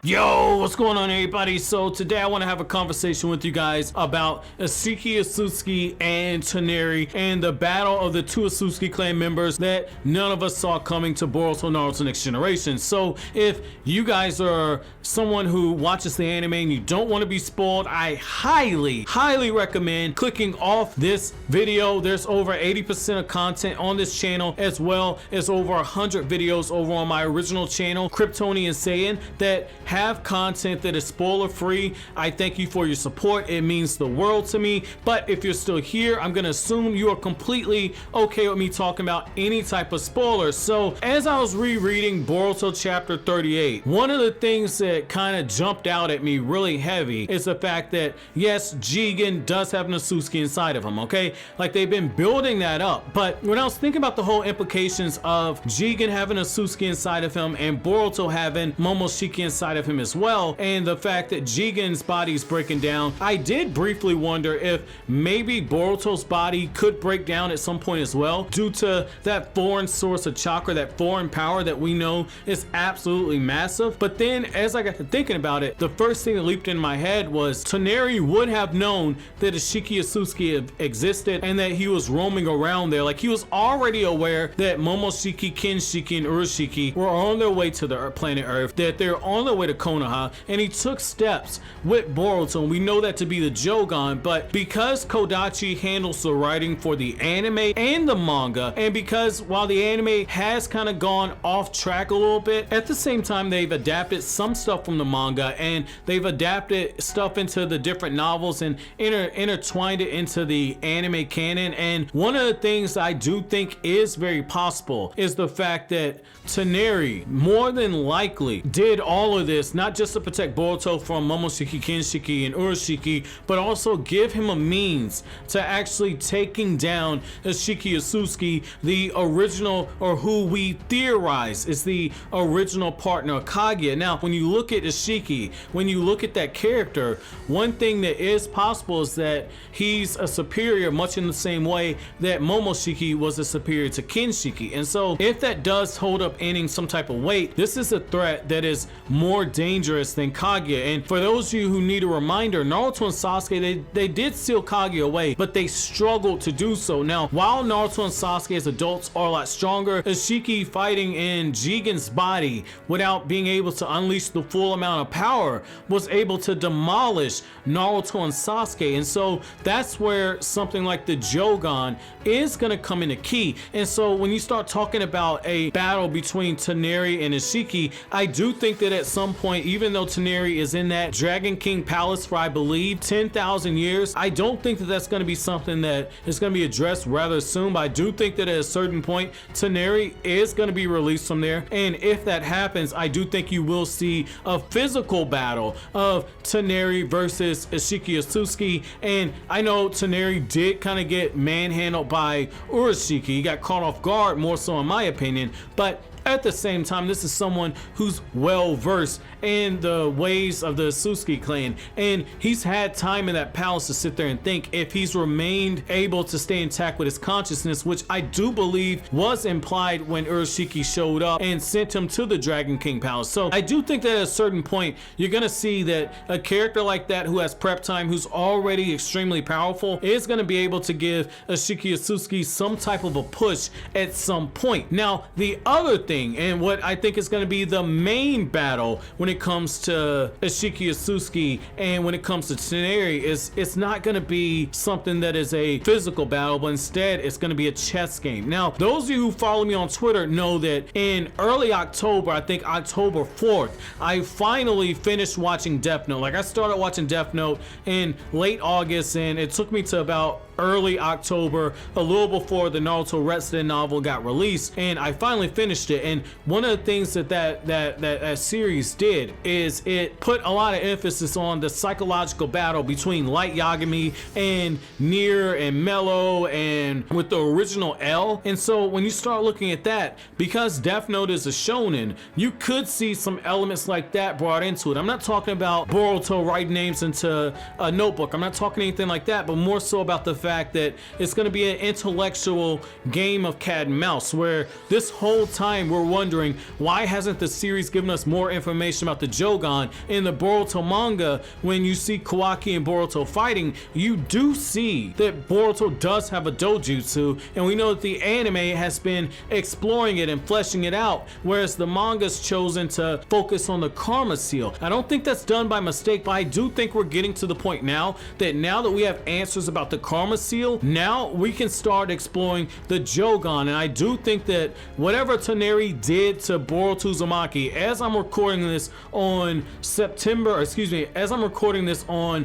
Yo, what's going on, everybody? So today I want to have a conversation with you guys about Isshiki Otsutsuki and Toneri and the battle of the two Otsutsuki clan members that none of us saw coming to Boruto Naruto Next Generation. So if you guys are someone who watches the anime and you don't want to be spoiled, I highly recommend clicking off this video. There's over 80% of content on this channel, as well as over 100 videos over on my original channel, Toneri and Saiyan, that have content that is spoiler free. I thank you for your support. It means the world to me. But if you're still here, I'm gonna assume you are completely okay with me talking about any type of spoilers. So as I was rereading Boruto chapter 38, one of the things that kind of jumped out at me really heavy is the fact that yes, Jigen does have an Otsutsuki inside of him, okay? Like, they've been building that up. But when I was thinking about the whole implications of Jigen having a Otsutsuki inside of him and Boruto having Momoshiki inside of him as well, and the fact that Jigen's body is breaking down, I did briefly wonder if maybe Boruto's body could break down at some point as well, due to that foreign source of chakra, that foreign power that we know is absolutely massive. But then as I got to thinking about it, the first thing that leaped in my head was Toneri would have known that Isshiki Otsutsuk existed and that he was roaming around there. Like, he was already aware that Momoshiki, Kinshiki, and Urashiki were on their way to the planet Earth, that they're on their way to Konoha, and he took steps with Boruto, and we know that to be the Jogan. But because Kodachi handles the writing for the anime and the manga, and because while the anime has kind of gone off track a little bit, at the same time they've adapted some stuff from the manga and they've adapted stuff into the different novels and intertwined it into the anime canon. And one of the things I do think is very possible is the fact that Toneri more than likely did all of this not just to protect Boruto from Momoshiki, Kinshiki, and Urashiki, but also give him a means to actually taking down Isshiki Otsutsuk, the original, or who we theorize is the original partner of Kaguya. Now, when you look at Isshiki, when you look at that character, one thing that is possible is that he's a superior, much in the same way that Momoshiki was a superior to Kinshiki. And so if that does hold up any some type of weight, this is a threat that is more dangerous than Kaguya. And for those of you who need a reminder, Naruto and Sasuke, they did steal Kaguya away, but they struggled to do so. Now, while Naruto and Sasuke as adults are a lot stronger, Isshiki fighting in Jigen's body without being able to unleash the full amount of power was able to demolish Naruto and Sasuke. And so that's where something like the Jogan is going to come into key. And so when you start talking about a battle between Toneri and Isshiki, I do think that at some point, even though Toneri is in that Dragon King Palace for, I believe, 10,000 years, I don't think that that's going to be something that is going to be addressed rather soon. But I do think that at a certain point, Toneri is going to be released from there. And if that happens, I do think you will see a physical battle of Toneri versus Isshiki Otsutsuk. And I know Toneri did kind of get manhandled by Urashiki. He got caught off guard, more so in my opinion. But at the same time, this is someone who's well versed in the ways of the Otsutsuki clan, and he's had time in that palace to sit there and think. If he's remained able to stay intact with his consciousness, which I do believe was implied when Urashiki showed up and sent him to the Dragon King Palace. So I do think that at a certain point, you're gonna see that a character like that who has prep time, who's already extremely powerful, is gonna be able to give Isshiki Otsutsuk some type of a push at some point. Now, the other thing, and what I think is going to be the main battle when it comes to Isshiki Otsutsuk and when it comes to Toneri, is it's not going to be something that is a physical battle, but instead it's going to be a chess game. Now, those of you who follow me on Twitter know that in early October, I think October 4th, I finally finished watching Death Note. Like, I started watching Death Note in late August, and it took me to about early October, a little before the Naruto Resident novel got released, and I finally finished it. And one of the things that series did is it put a lot of emphasis on the psychological battle between Light Yagami and Nier and Mello and with the original L. And so when you start looking at that, because Death Note is a shonen, you could see some elements like that brought into it. I'm not talking about Boruto writing names into a notebook. I'm not talking anything like that, but more so about the fact that it's going to be an intellectual game of cat and mouse, where this whole time time we're wondering, why hasn't the series given us more information about the Jogan? In the Boruto manga, when you see Kawaki and Boruto fighting, you do see that Boruto does have a dojutsu, and we know that the anime has been exploring it and fleshing it out, whereas the manga's chosen to focus on the karma seal. I don't think that's done by mistake, but I do think we're getting to the point now that we have answers about the karma seal, now we can start exploring the Jogan. And I do think that whatever Toneri did to Boruto Uzumaki, as I'm recording this on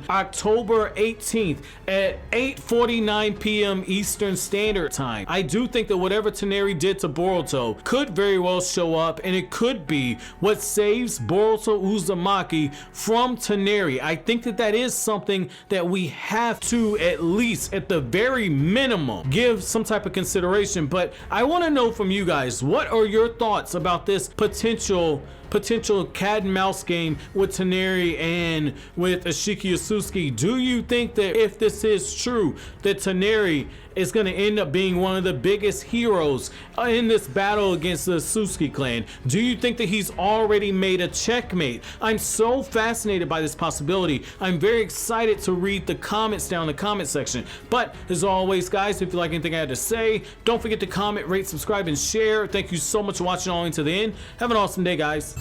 October 18th at 8:49 p.m. Eastern Standard Time, I do think that whatever Toneri did to Boruto could very well show up, and it could be what saves Boruto Uzumaki from Toneri. I think that that is something that we have to, at least at the very minimum, give some type of consideration. But I want to know from you guys, what are your thoughts about this potential cat and mouse game with Toneri and with Isshiki Otsutsuk? Do you think that if this is true, that Toneri is going to end up being one of the biggest heroes in this battle against the Otsutsuk clan? Do you think that he's already made a checkmate? I'm so fascinated by this possibility. I'm very excited to read the comments down in the comment section. But as always, guys, if you like anything I had to say, don't forget to comment, rate, subscribe, and share. Thank you so much for watching all the way to the end. Have an awesome day, guys.